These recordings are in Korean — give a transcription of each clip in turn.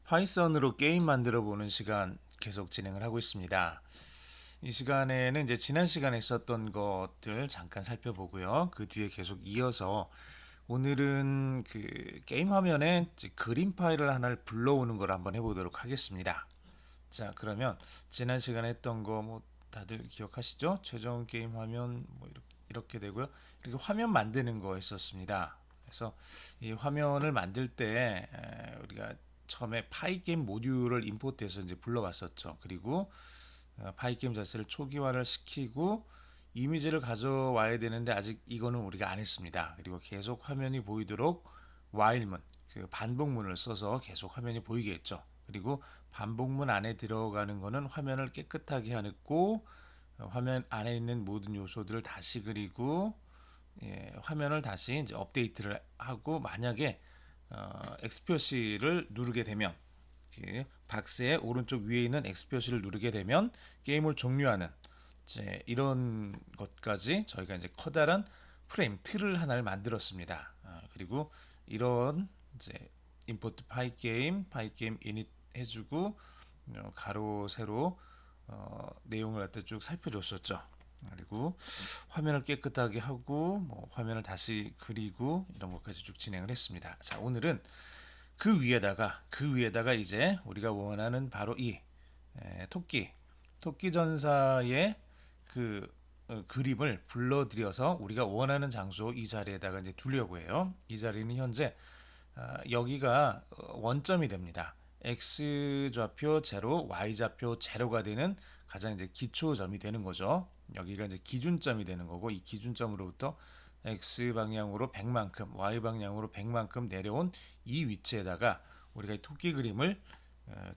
파이썬으로 게임 만들어 보는 시간 계속 진행을 하고 있습니다. 이 시간에는 이제 지난 시간에 있었던 것들 잠깐 살펴보고요. 그 뒤에 계속 이어서 오늘은 그 게임 화면에 이제 그림 파일을 하나를 불러오는 걸 한번 해보도록 하겠습니다. 자, 그러면 지난 시간에 했던 거 뭐 다들 기억하시죠? 최종 게임 화면 뭐 이렇게 되고요. 이렇게 화면 만드는 거 했었습니다. 그래서 이 화면을 만들 때 우리가 처음에 파이게임 모듈을 임포트해서 이제 불러왔었죠. 그리고 파이게임 자체를 초기화를 시키고 이미지를 가져와야 되는데 아직 이거는 우리가 안 했습니다. 그리고 계속 화면이 보이도록 while문, 그 반복문을 써서 계속 화면이 보이게 했죠. 그리고 반복문 안에 들어가는 거는 화면을 깨끗하게 하고 화면 안에 있는 모든 요소들을 다시 그리고 화면을 다시 이제 업데이트를 하고 만약에 X 표시를 누르게 되면 박스의 오른쪽 위에 있는 X 표시를 누르게 되면 게임을 종료하는 이제 이런 것까지 저희가 이제 커다란 프레임 틀을 하나를 만들었습니다. 그리고 이런 이제 임포트 파이게임 이닛 해주고 가로 세로 내용을 갖다 쭉 살펴줬었죠. 그리고 화면을 깨끗하게 하고 뭐 화면을 다시 그리고 이런 것까지 쭉 진행을 했습니다. 자, 오늘은 그 위에다가 이제 우리가 원하는 바로 이 토끼 전사의 그 그림을 불러들여서 우리가 원하는 장소 이 자리에다가 이제 두려고 해요. 이 자리는 현재 여기가 원점이 됩니다. x 좌표 제로, y 좌표 제로가 되는 가장 이제 기초점이 되는 거죠. 여기가 이제 기준점이 되는 거고 이 기준점으로부터 x 방향으로 100만큼, y 방향으로 100만큼 내려온 이 위치에다가 우리가 이 토끼 그림을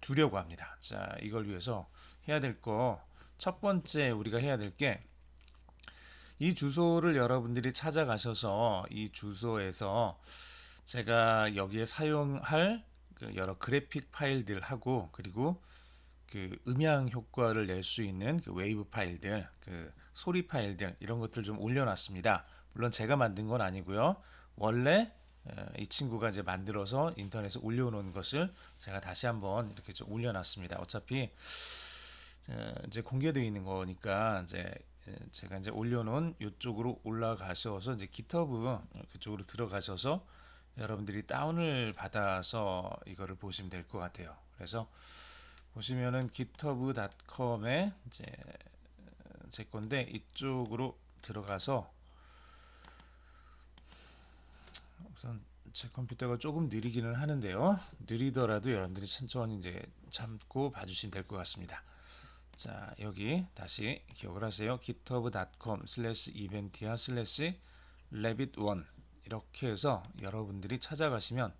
두려고 합니다. 자, 이걸 위해서 해야 될 거 첫 번째 우리가 해야 될 게 이 주소를 여러분들이 찾아가셔서 이 주소에서 제가 여기에 사용할 그 여러 그래픽 파일들하고 그리고 그 음향 효과를 낼 수 있는 그 웨이브 파일들, 그 소리 파일들 이런 것들 좀 올려놨습니다. 물론 제가 만든 건 아니고요. 원래 이 친구가 이제 만들어서 인터넷에 올려놓은 것을 제가 다시 한번 이렇게 좀 올려놨습니다. 어차피 이제 공개되어 있는 거니까 이제 제가 이제 올려놓은 이쪽으로 올라가셔서 이제 GitHub 그쪽으로 들어가셔서 여러분들이 다운을 받아서 이거를 보시면 될 것 같아요. 그래서 보시면은 github.com에 이제 제 건데 이쪽으로 들어가서 우선 제 컴퓨터가 조금 느리기는 하는데요. 느리더라도 여러분들이 천천히 이제 참고 봐주시면 될 것 같습니다. 자, 여기 다시 기억을 하세요. github.com/eventia/rabbit1 이렇게 해서 여러분들이 찾아가시면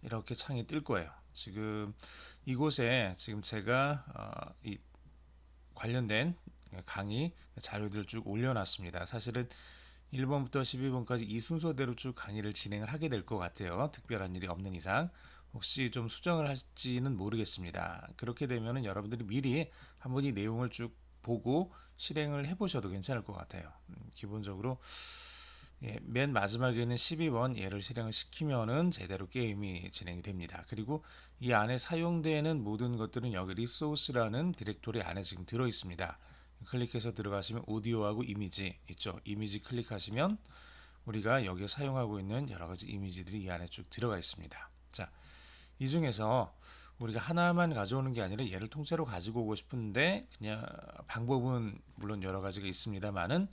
이렇게 창이 뜰 거예요. 지금 이곳에 지금 제가 이 관련된 강의 자료들 쭉 올려놨습니다. 사실은 1번부터 12번까지 이 순서대로 쭉 강의를 진행을 하게 될 것 같아요. 특별한 일이 없는 이상. 혹시 좀 수정을 할지는 모르겠습니다. 그렇게 되면은 여러분들이 미리 한번 이 내용을 쭉 보고 실행을 해보셔도 괜찮을 것 같아요. 기본적으로 맨 마지막에 있는 12번 얘를 실행을 시키면은 제대로 게임이 진행이 됩니다. 그리고 이 안에 사용되는 모든 것들은 여기 리소스라는 디렉토리 안에 지금 들어 있습니다. 클릭해서 들어가시면 오디오하고 이미지 있죠. 이미지 클릭하시면 우리가 여기에 사용하고 있는 여러 가지 이미지들이 이 안에 쭉 들어가 있습니다. 자, 이 중에서 우리가 하나만 가져오는 게 아니라 얘를 통째로 가지고 오고 싶은데 그냥 방법은 물론 여러 가지가 있습니다만은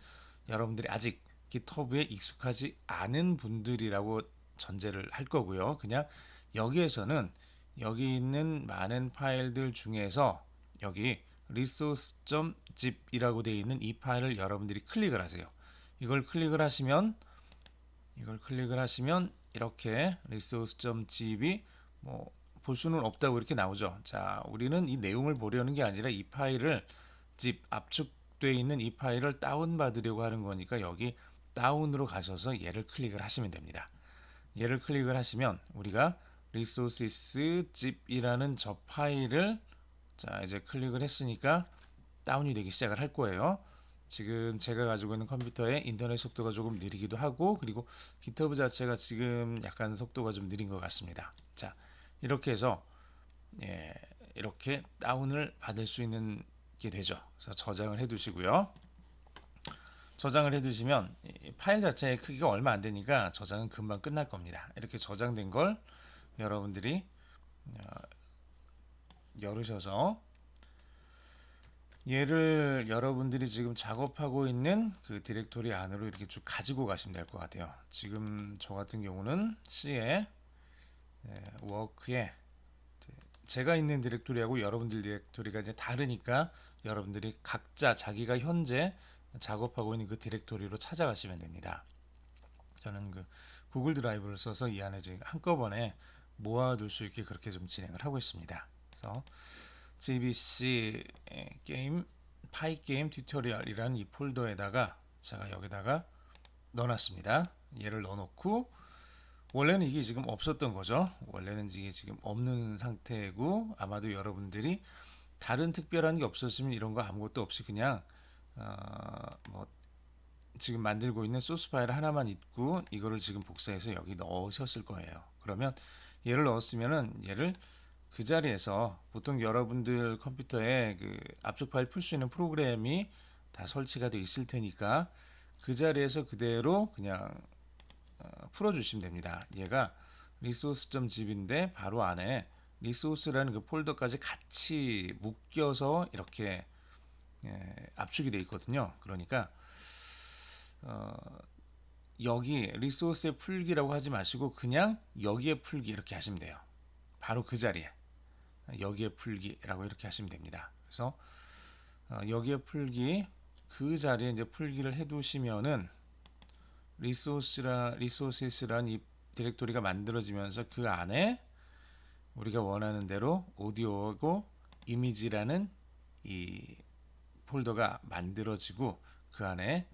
여러분들이 아직 GitHub에 익숙하지 않은 분들이라고 전제를 할 거고요. 그냥 여기에서는 여기 있는 많은 파일들 중에서 여기 resource.zip이라고 되어 있는 이 파일을 여러분들이 클릭을 하세요. 이걸 클릭을 하시면 이렇게 resource.zip이 뭐 볼 수는 없다고 이렇게 나오죠. 자, 우리는 이 내용을 보려는 게 아니라 이 파일을 zip 압축되어 있는 이 파일을 다운 받으려고 하는 거니까 여기 다운으로 가셔서 얘를 클릭을 하시면 됩니다. 얘를 클릭을 하시면 우리가 resources zip이라는 저 파일을 자 이제 클릭을 했으니까 다운이 되기 시작을 할 거예요. 지금 제가 가지고 있는 컴퓨터의 인터넷 속도가 조금 느리기도 하고 그리고 GitHub 자체가 지금 약간 속도가 좀 느린 것 같습니다. 자, 이렇게 해서 예, 이렇게 다운을 받을 수 있는 게 되죠. 그래서 저장을 해 두시고요. 저장을 해 두시면 이 파일 자체의 크기가 얼마 안 되니까 저장은 금방 끝날 겁니다. 이렇게 저장된 걸 여러분들이 열으셔서 얘를 여러분들이 지금 작업하고 있는 그 디렉토리 안으로 이렇게 쭉 가지고 가시면 될 것 같아요. 지금 저 같은 경우는 C에 워크에 제가 있는 디렉토리하고 여러분들 디렉토리가 이제 다르니까 여러분들이 각자 자기가 현재 작업하고 있는 그 디렉토리로 찾아가시면 됩니다. 저는 그 구글 드라이브를 써서 이 안에 지금 한꺼번에 모아둘 수 있게 그렇게 좀 진행을 하고 있습니다. 그래서 GBC 게임 파이 게임 튜토리얼이라는 이 폴더에다가 제가 여기다가 넣어놨습니다. 얘를 넣어놓고 원래는 이게 지금 없었던 거죠. 원래는 이게 지금 없는 상태고 아마도 여러분들이 다른 특별한 게 없었으면 이런 거 아무것도 없이 그냥 뭐 지금 만들고 있는 소스 파일 하나만 있고 이거를 지금 복사해서 여기 넣으셨을 거예요. 그러면 얘를 넣었으면은 얘를 그 자리에서 보통 여러분들 컴퓨터에 그 압축 파일 풀 수 있는 프로그램이 다 설치가 되어 있을 테니까 그 자리에서 그대로 그냥 풀어주시면 됩니다. 얘가 resource.zip인데 바로 안에 리소스라는 그 폴더까지 같이 묶여서 이렇게 압축이 되어 있거든요. 그러니까 여기 리소스의 풀기라고 하지 마시고 그냥 여기에 풀기 이렇게 하시면 돼요. 바로 그 자리에 여기에 풀기라고 이렇게 하시면 됩니다. 그래서 여기에 풀기 그 자리에 이제 풀기를 해두시면은 리소스란 이 디렉토리가 만들어지면서 그 안에 우리가 원하는 대로 오디오하고 이미지라는 이 폴더가 만들어지고 그 안에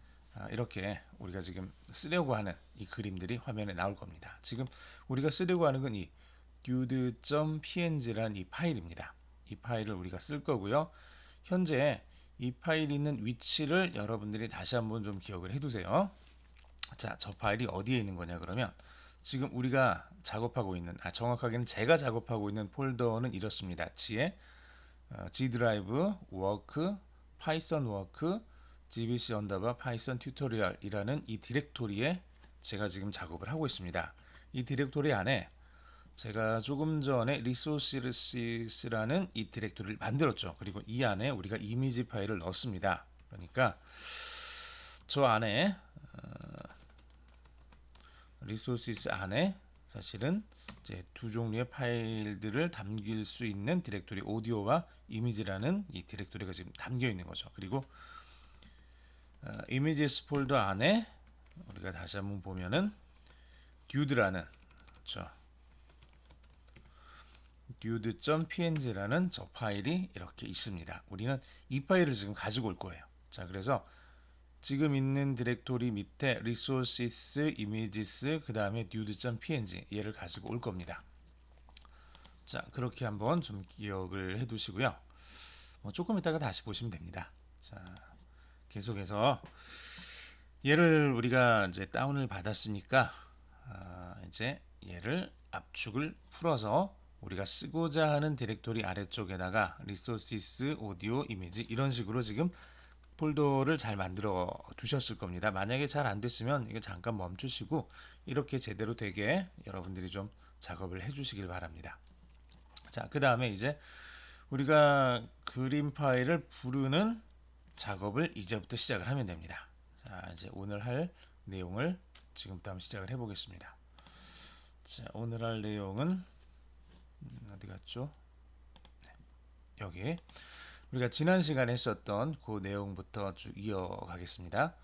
이렇게 우리가 지금 쓰려고 하는 이 그림들이 화면에 나올 겁니다. 지금 우리가 쓰려고 하는 건 이 dude.png라는 이 파일입니다. 이 파일을 우리가 쓸 거고요. 현재 이 파일이 있는 위치를 여러분들이 다시 한번 좀 기억을 해두세요. 자, 저 파일이 어디에 있는 거냐 그러면 지금 우리가 작업하고 있는 정확하게는 제가 작업하고 있는 폴더는 이렇습니다. G에 G 드라이브 워크 파이썬 워크 gbc 언더바 파이썬 튜토리얼이라는 이 디렉토리에 제가 지금 작업을 하고 있습니다. 이 디렉토리 안에 제가 조금 전에 resources라는 이 디렉토리를 만들었죠. 그리고 이 안에 우리가 이미지 파일을 넣었습니다. 그러니까 저 안에 resources 안에 사실은 이제 두 종류의 파일들을 담길 수 있는 디렉토리 오디오와 이미지라는 이 디렉토리가 지금 담겨 있는 거죠. 그리고 images 폴더 안에 우리가 다시 한번 보면은 dude라는 그렇죠. dude.png라는 저 파일이 이렇게 있습니다. 우리는 이 파일을 지금 가지고 올 거예요. 자, 그래서 지금 있는 디렉토리 밑에 resources, images, 그 다음에 dude.png 얘를 가지고 올 겁니다. 자, 그렇게 한번 좀 기억을 해 두시고요. 뭐 조금 이따가 다시 보시면 됩니다. 자, 계속해서 얘를 우리가 이제 다운을 받았으니까 이제 얘를 압축을 풀어서 우리가 쓰고자 하는 디렉토리 아래쪽에다가 resources, audio, image 이런 식으로 지금 폴더를 잘 만들어 두셨을 겁니다. 만약에 잘 안 됐으면 이거 잠깐 멈추시고 이렇게 제대로 되게 여러분들이 좀 작업을 해 주시길 바랍니다. 자, 그 다음에 이제 우리가 그림 파일을 부르는 작업을 이제부터 시작을 하면 됩니다. 자, 이제 오늘 할 내용을 지금부터 한번 시작을 해 보겠습니다. 자, 오늘 할 내용은 어디 갔죠? 네, 여기 우리가 지난 시간에 했었던 그 내용부터 쭉 이어가겠습니다.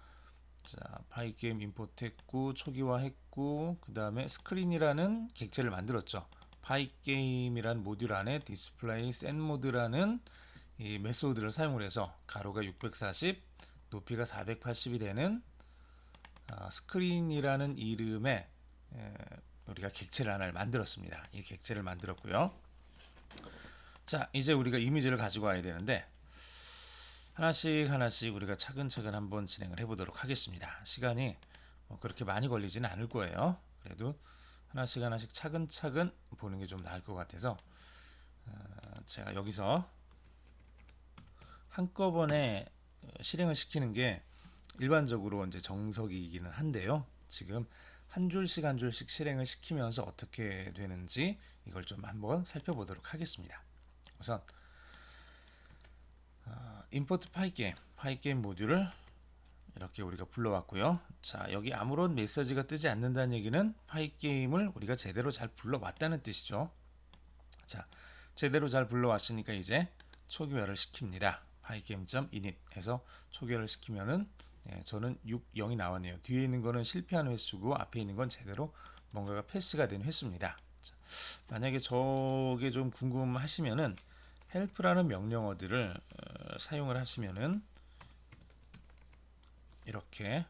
자, 파이게임 임포트했고 초기화했고 그 다음에 스크린이라는 객체를 만들었죠. 파이게임이란 모듈 안에 디스플레이 셋모드라는 이 메소드를 사용을 해서 가로가 640, 높이가 480이 되는 스크린이라는 이름의 우리가 객체를 하나를 만들었습니다. 이 객체를 만들었고요. 자, 이제 우리가 이미지를 가지고 와야 되는데 하나씩 우리가 차근차근 한번 진행을 해보도록 하겠습니다. 시간이 뭐 그렇게 많이 걸리지는 않을 거예요. 그래도 하나씩 차근차근 보는 게 좀 나을 것 같아서 제가 여기서 한꺼번에 실행을 시키는 게 일반적으로 이제 정석이기는 한데요. 지금 한 줄씩 한 줄씩 실행을 시키면서 어떻게 되는지 이걸 좀 한번 살펴보도록 하겠습니다. 우선 임포트 파이게임 모듈을 이렇게 우리가 불러왔고요. 자, 여기 아무런 메시지가 뜨지 않는다는 얘기는 파이게임을 우리가 제대로 잘 불러왔다는 뜻이죠. 자, 제대로 잘 불러왔으니까 이제 초기화를 시킵니다. pygame.init에서 초기화를 시키면은 저는 6, 0이 나왔네요. 뒤에 있는 거는 실패한 횟수고 앞에 있는 건 제대로 뭔가가 패스가 된 횟수입니다. 자, 만약에 저게 좀 궁금하시면은 help라는 명령어들을 사용을 하시면은 이렇게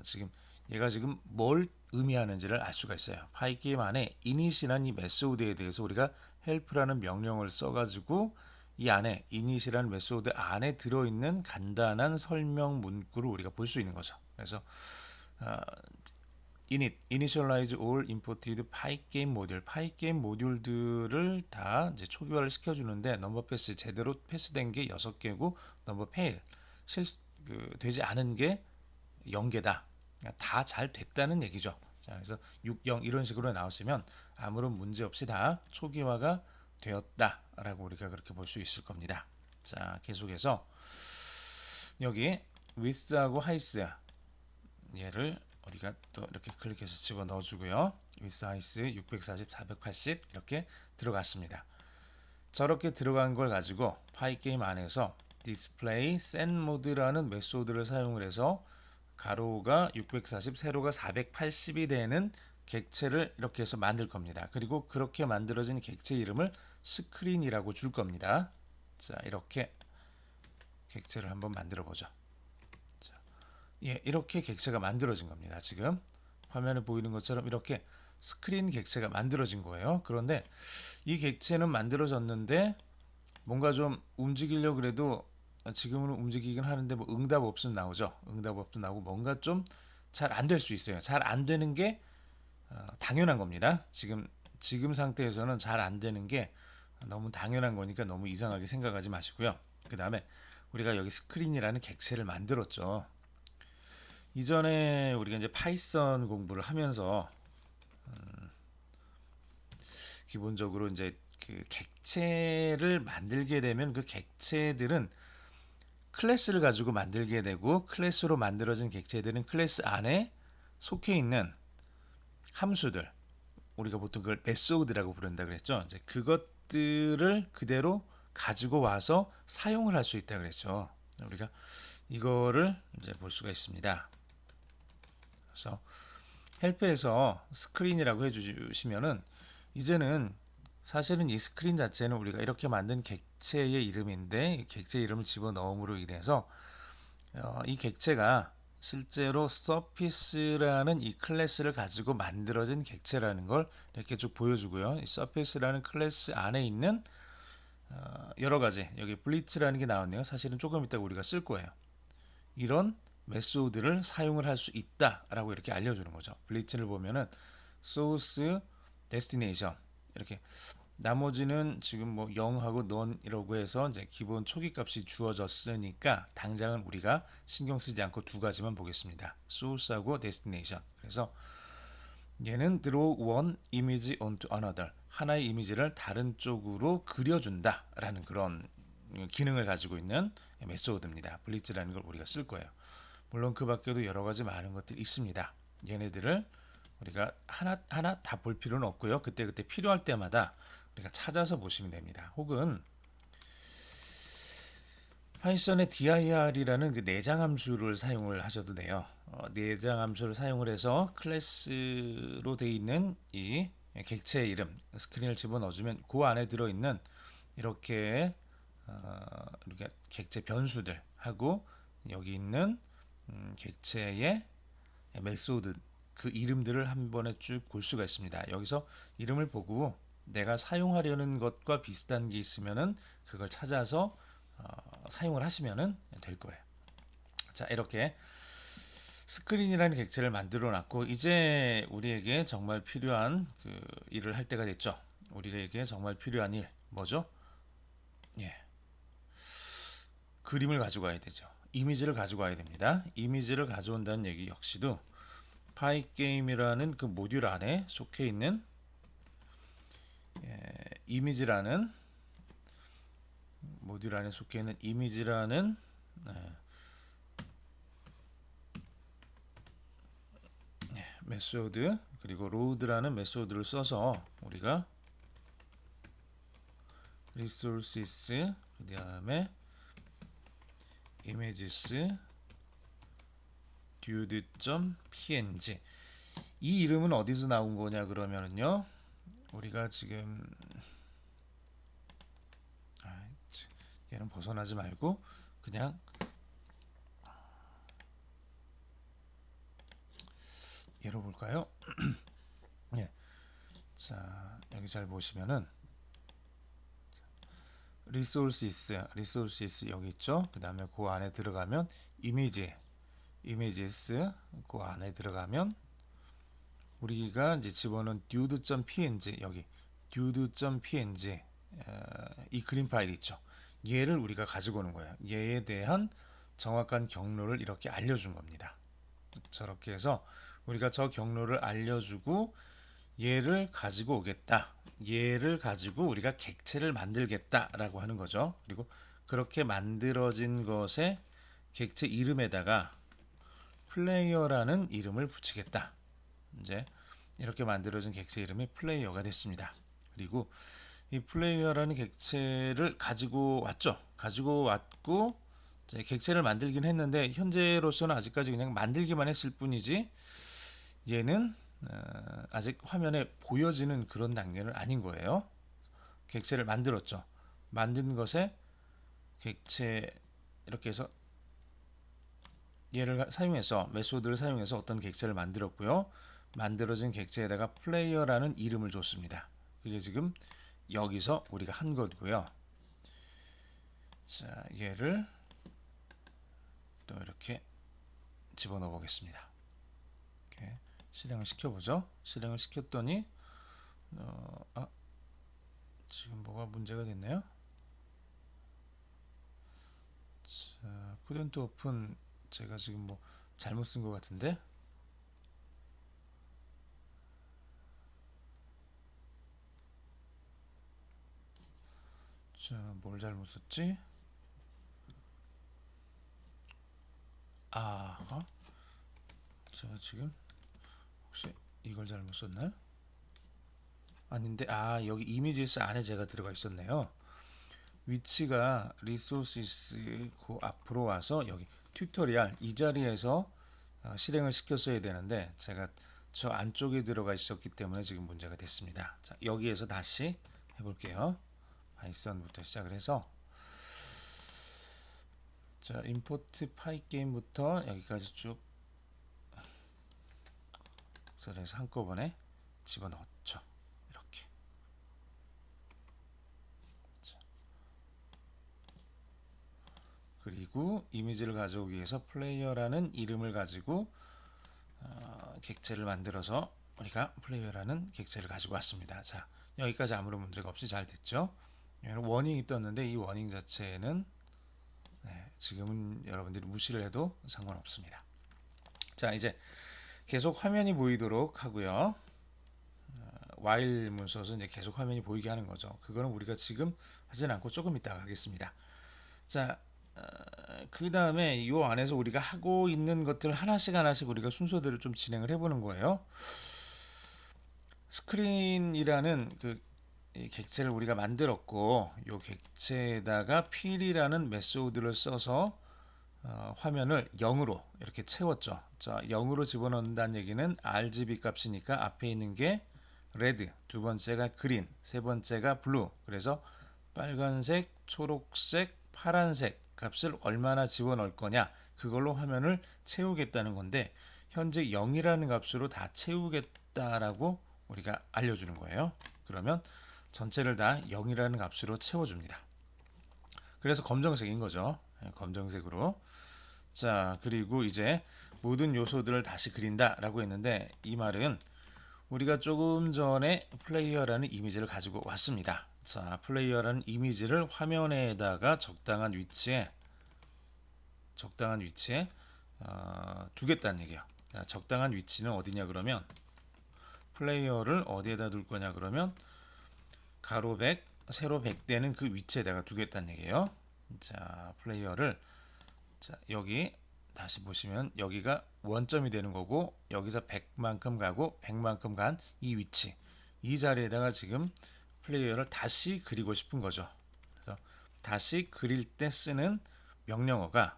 지금 얘가 지금 뭘 의미하는지를 알 수가 있어요. 파이게임 안에 init이라는 이 메소드에 대해서 우리가 help라는 명령을 써가지고 이 안에 init이라는 메소드 안에 들어있는 간단한 설명 문구를 우리가 볼 수 있는 거죠. 그래서 initialize all imported 파이게임 모듈들을 다 이제 초기화를 시켜주는데 넘버 패스 제대로 패스된 게 6개고 넘버 페일 되지 않은 게 0개다. 다 잘 됐다는 얘기죠. 자, 그래서 6, 0 이런 식으로 나오시면 아무런 문제 없이 다 초기화가 되었다라고 우리가 그렇게 볼 수 있을 겁니다. 자, 계속해서 여기 with하고 height 얘를 우리가 또 이렇게 클릭해서 집어 넣어주고요. with height 640, 480 이렇게 들어갔습니다. 저렇게 들어간 걸 가지고 파이게임 안에서 display send mode라는 메소드를 사용을 해서 가로가 640, 세로가 480이 되는 객체를 이렇게 해서 만들 겁니다. 그리고 그렇게 만들어진 객체 이름을 스크린이라고 줄 겁니다. 자, 이렇게 객체를 한번 만들어 보죠. 자, 예, 이렇게 객체가 만들어진 겁니다. 지금 화면에 보이는 것처럼 이렇게 스크린 객체가 만들어진 거예요. 그런데 이 객체는 만들어졌는데 뭔가 좀 움직이려고 그래도 지금은 움직이긴 하는데 뭐 응답 없음 나오죠. 응답 없음 나오고 뭔가 좀 잘 안 될 수 있어요. 잘 안 되는 게 당연한 겁니다. 지금 상태에서는 잘 안 되는 게 너무 당연한 거니까 너무 이상하게 생각하지 마시고요. 그 다음에 우리가 여기 스크린이라는 객체를 만들었죠. 이전에 우리가 이제 파이썬 공부를 하면서 기본적으로 이제 그 객체를 만들게 되면 그 객체들은 클래스를 가지고 만들게 되고 클래스로 만들어진 객체들은 클래스 안에 속해 있는 함수들 우리가 보통 그걸 메소드라고 부른다 그랬죠. 이제 그것들을 그대로 가지고 와서 사용을 할 수 있다 그랬죠. 우리가 이거를 이제 볼 수가 있습니다. 그래서 헬프에서 스크린이라고 해주시면은 이제는 사실은 이 스크린 자체는 우리가 이렇게 만든 객체의 이름인데 객체 이름을 집어넣음으로 인해서 이 객체가 실제로 서피스라는 이 클래스를 가지고 만들어진 객체라는 걸 이렇게 쭉 보여주고요. 이 서피스라는 클래스 안에 있는 여러 가지 여기 블리츠라는 게 나왔네요. 사실은 조금 이따 우리가 쓸 거예요. 이런 메소드를 사용을 할 수 있다라고 이렇게 알려주는 거죠. 블리츠를 보면은 source, destination 이렇게 나머지는 지금 뭐 0하고 none이라고 해서 이제 기본 초기 값이 주어졌으니까 당장은 우리가 신경 쓰지 않고 두 가지만 보겠습니다. source하고 destination. 그래서 얘는 draw one image onto another. 하나의 이미지를 다른 쪽으로 그려준다라는 그런 기능을 가지고 있는 메소드입니다. 블리츠라는 걸 우리가 쓸 거예요. 물론 그 밖에도 여러 가지 많은 것들이 있습니다. 얘네들을 우리가 하나하나 다 볼 필요는 없고요. 그때그때 필요할 때마다 우리가 찾아서 보시면 됩니다. 혹은 파이썬의 dir이라는 그 내장 함수를 사용을 하셔도 돼요. 내장 함수를 사용을 해서 클래스로 되어 있는 이 객체 이름 스크린을 집어넣어주면 그 안에 들어있는 이렇게 이렇게 객체 변수들 하고 여기 있는 객체의 메소드 그 이름들을 한 번에 쭉 볼 수가 있습니다. 여기서 이름을 보고 내가 사용하려는 것과 비슷한 게 있으면은 그걸 찾아서 사용을 하시면은 될 거예요. 자, 이렇게 스크린이라는 객체를 만들어 놨고 이제 우리에게 정말 필요한 그 일을 할 때가 됐죠. 우리에게 정말 필요한 일 뭐죠? 예, 그림을 가지고 와야 되죠. 이미지를 가지고 와야 됩니다. 이미지를 가져온다는 얘기 역시도 파이게임이라는 그 모듈 안에 속해 있는 이미지라는 모듈 안에 속해 있는 이미지라는 메소드 그리고 로드라는 메소드를 써서 우리가 resources 그 다음에 images dude.png 이 이름은 어디서 나온 거냐 그러면은요 우리가 지금 얘는 벗어나지 말고 그냥 열어볼까요? 예. 자 여기 잘 보시면은 resources 여기 있죠. 그 다음에 그 안에 들어가면 images 그 안에 들어가면 우리가 이제 집어넣은 dude.png 여기 dude.png 이 그림 파일 있죠. 얘를 우리가 가지고 오는 거예요. 얘에 대한 정확한 경로를 이렇게 알려준 겁니다. 저렇게 해서 우리가 저 경로를 알려주고 얘를 가지고 오겠다. 얘를 가지고 우리가 객체를 만들겠다라고 하는 거죠. 그리고 그렇게 만들어진 것의 객체 이름에다가 플레이어라는 이름을 붙이겠다. 이제 이렇게 만들어진 객체 이름이 플레이어가 됐습니다. 그리고 이 플레이어라는 객체를 가지고 왔죠. 가지고 왔고 이제 객체를 만들긴 했는데 현재로서는 아직까지 그냥 만들기만 했을 뿐이지 얘는 아직 화면에 보여지는 그런 단계는 아닌 거예요. 객체를 만들었죠. 만든 것에 객체 이렇게 해서 얘를 사용해서 메소드를 사용해서 어떤 객체를 만들었고요. 만들어진 객체에다가 플레이어라는 이름을 줬습니다. 이게 지금 여기서 우리가 한 거고요. 자, 얘를 또 이렇게 집어넣어 보겠습니다. 이렇게 실행을 시켜보죠. 실행을 시켰더니 지금 뭐가 문제가 됐네요. 자, couldn't open 제가 지금 뭐 잘못 쓴 것 같은데 자, 뭘 잘못 썼지? 자, 지금 혹시 이걸 잘못 썼나요? 아닌데 여기 이미지스 안에 제가 들어가 있었네요. 위치가 resources 그 앞으로 와서 여기 튜토리얼 이 자리에서 실행을 시켰어야 되는데 제가 저 안쪽에 들어가 있었기 때문에 지금 문제가 됐습니다. 자, 여기에서 다시 해볼게요. 파이썬부터 시작을 해서 자, import py게임부터 여기까지 쭉 그래서 한꺼번에 집어넣었죠. 이렇게. 그리고 이미지를 가져오기 위해서 플레이어라는 이름을 가지고 객체를 만들어서 우리가 플레이어라는 객체를 가지고 왔습니다. 자, 여기까지 아무런 문제가 없이 잘 됐죠. 워닝이 떴는데 이 워닝 자체는 지금은 여러분들이 무시를 해도 상관없습니다. 자, 이제 계속 화면이 보이도록 하고요. while 문서에서 이제 계속 화면이 보이게 하는 거죠. 그거는 우리가 지금 하진 않고 조금 이따가 하겠습니다. 자, 그 다음에 이 안에서 우리가 하고 있는 것들 하나씩 우리가 순서대로 좀 진행을 해보는 거예요. 스크린이라는 그 객체를 우리가 만들었고 이 객체에다가 필이라는 메소드를 써서 화면을 0으로 이렇게 채웠죠. 자, 0으로 집어넣는다는 얘기는 RGB 값이니까 앞에 있는 게 레드, 두 번째가 그린, 세 번째가 블루. 그래서 빨간색, 초록색, 파란색 값을 얼마나 집어넣을 거냐 그걸로 화면을 채우겠다는 건데 현재 0이라는 값으로 다 채우겠다라고 우리가 알려주는 거예요. 그러면 전체를 다 0이라는 값으로 채워줍니다. 그래서 검정색인 거죠. 검정색으로. 자, 그리고 이제 모든 요소들을 다시 그린다라고 했는데 이 말은 우리가 조금 전에 플레이어라는 이미지를 가지고 왔습니다. 자, 플레이어라는 이미지를 화면에다가 적당한 위치에 두겠다는 얘기예요. 자, 적당한 위치는 어디냐 그러면 플레이어를 어디에다 둘 거냐 그러면 가로 100, 세로 100 되는 그 위치에다가 두겠다는 얘기예요. 자, 플레이어를 자, 여기 다시 보시면 여기가 원점이 되는 거고 여기서 100만큼 가고 100만큼 간 이 위치 이 자리에다가 지금 플레이어를 다시 그리고 싶은 거죠. 그래서 다시 그릴 때 쓰는 명령어가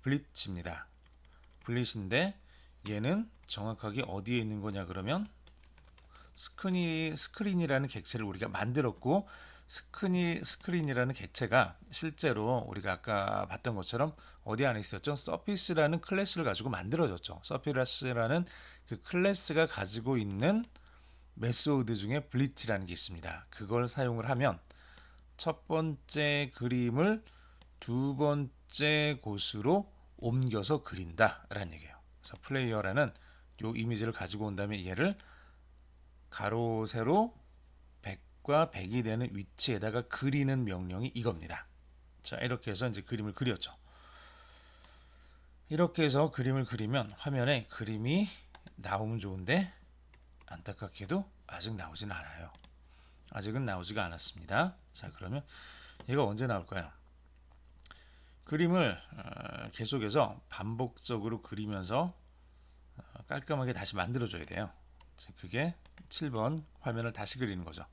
블릿입니다. 블릿인데 얘는 정확하게 어디에 있는 거냐 그러면 스크린이라는 객체를 우리가 만들었고 스크린이라는 객체가 실제로 우리가 아까 봤던 것처럼 어디 안에 있었죠? 서피스라는 클래스를 가지고 만들어졌죠. 서피스라는 그 클래스가 가지고 있는 메소드 중에 블리츠라는 게 있습니다. 그걸 사용을 하면 첫 번째 그림을 두 번째 곳으로 옮겨서 그린다라는 얘기예요. 그래서 플레이어라는 요 이미지를 가지고 온 다음에 얘를 가로 세로 100과 100이 되는 위치에다가 그리는 명령이 이겁니다. 자, 이렇게 해서 이제 그림을 그렸죠. 이렇게 해서 그림을 그리면 화면에 그림이 나오면 좋은데 안타깝게도 아직 나오진 않아요. 아직은 나오지가 않았습니다. 자, 그러면 얘가 언제 나올까요? 그림을 계속해서 반복적으로 그리면서 깔끔하게 다시 만들어줘야 돼요. 그게 7번 화면을 다시 그리는 거죠.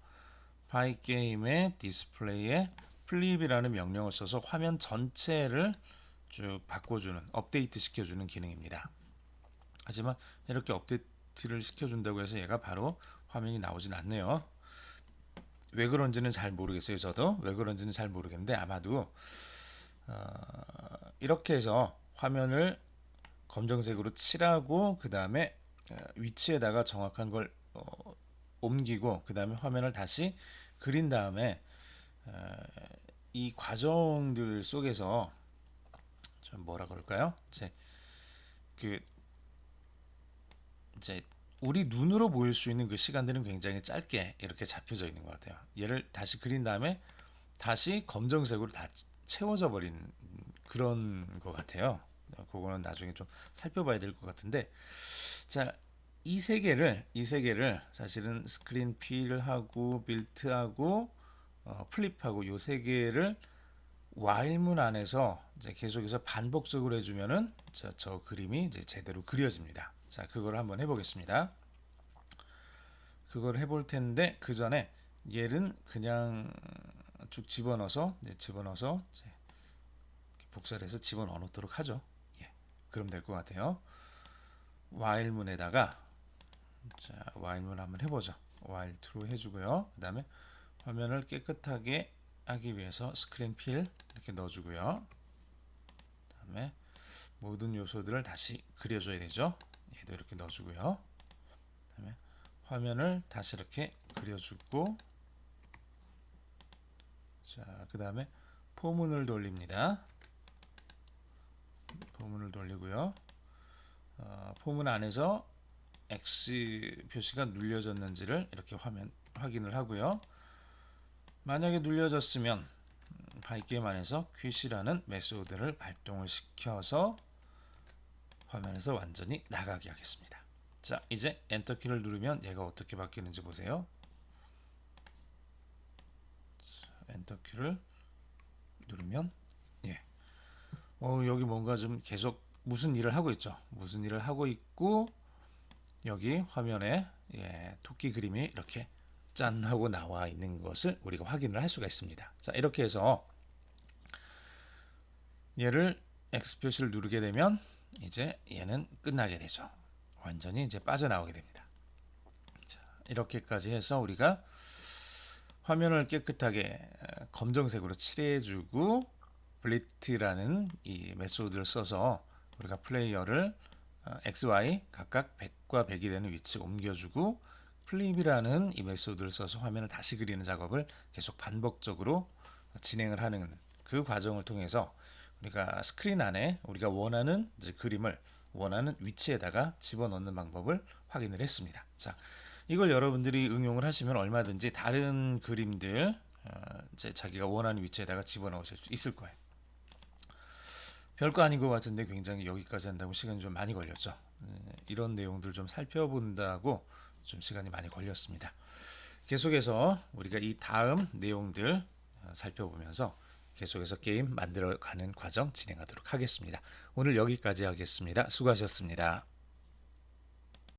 파이 게임의 디스플레이에 플립이라는 명령을 써서 화면 전체를 쭉 바꿔주는 업데이트 시켜주는 기능입니다. 하지만 이렇게 업데이트를 시켜준다고 해서 얘가 바로 화면이 나오진 않네요. 왜 그런지는 잘 모르겠어요. 저도 왜 그런지는 잘 모르겠는데 아마도 이렇게 해서 화면을 검정색으로 칠하고 그 다음에 위치에다가 정확한 걸 옮기고 그 다음에 화면을 다시 그린 다음에 이 과정들 속에서 좀 뭐라 그럴까요? 이제 우리 눈으로 보일 수 있는 그 시간들은 굉장히 짧게 이렇게 잡혀져 있는 것 같아요. 얘를 다시 그린 다음에 다시 검정색으로 다 채워져 버린 그런 것 같아요. 그거는 나중에 좀 살펴봐야 될 것 같은데, 자, 이 세 개를 사실은 스크린 필하고 빌트하고 플립하고 요 세 개를 while문 안에서 이제 계속해서 반복적으로 해주면은 저 그림이 이제 제대로 그려집니다. 자, 그걸 한번 해보겠습니다. 그걸 해볼 텐데 그 전에 얘는 그냥 쭉 집어넣어서 복사를 해서 집어넣어 놓도록 하죠. 예, 그럼 될 것 같아요. while문에다가 자, while문 한번 해보죠. while true 해주고요. 그 다음에 화면을 깨끗하게 하기 위해서 스크린 필 이렇게 넣어주고요. 그 다음에 모든 요소들을 다시 그려줘야 되죠. 얘도 이렇게 넣어주고요. 그 다음에 화면을 다시 이렇게 그려주고, 자, 그 다음에 포문을 돌립니다. 포문을 돌리고요. 포문 안에서 X 표시가 눌려졌는지를 이렇게 화면 확인을 하고요. 만약에 눌려졌으면 파이게임 안에서 퀴시라는 메소드를 발동을 시켜서 화면에서 완전히 나가게 하겠습니다. 자, 이제 엔터키를 누르면 얘가 어떻게 바뀌는지 보세요. 엔터키를 누르면 여기 뭔가 좀 계속 무슨 일을 하고 있죠. 무슨 일을 하고 있고 여기 화면에 토끼 그림이 이렇게 짠 하고 나와 있는 것을 우리가 확인을 할 수가 있습니다. 자, 이렇게 해서 얘를 X 표시를 누르게 되면 이제 얘는 끝나게 되죠. 완전히 이제 빠져나오게 됩니다. 자, 이렇게까지 해서 우리가 화면을 깨끗하게 검정색으로 칠해주고 블리트라는 이 메소드를 써서 우리가 플레이어를 X, Y 각각 100과 100이 되는 위치에 옮겨주고 플립이라는 이 메소드를 써서 화면을 다시 그리는 작업을 계속 반복적으로 진행을 하는 그 과정을 통해서 우리가 스크린 안에 우리가 원하는 이제 그림을 원하는 위치에다가 집어넣는 방법을 확인을 했습니다. 자, 이걸 여러분들이 응용을 하시면 얼마든지 다른 그림들 이제 자기가 원하는 위치에다가 집어넣으실 수 있을 거예요. 별거 아닌 것 같은데 굉장히 여기까지 한다고 시간이 좀 많이 걸렸죠. 이런 내용들 좀 살펴본다고 좀 시간이 많이 걸렸습니다. 계속해서 우리가 이 다음 내용들 살펴보면서 계속해서 게임 만들어가는 과정 진행하도록 하겠습니다. 오늘 여기까지 하겠습니다. 수고하셨습니다.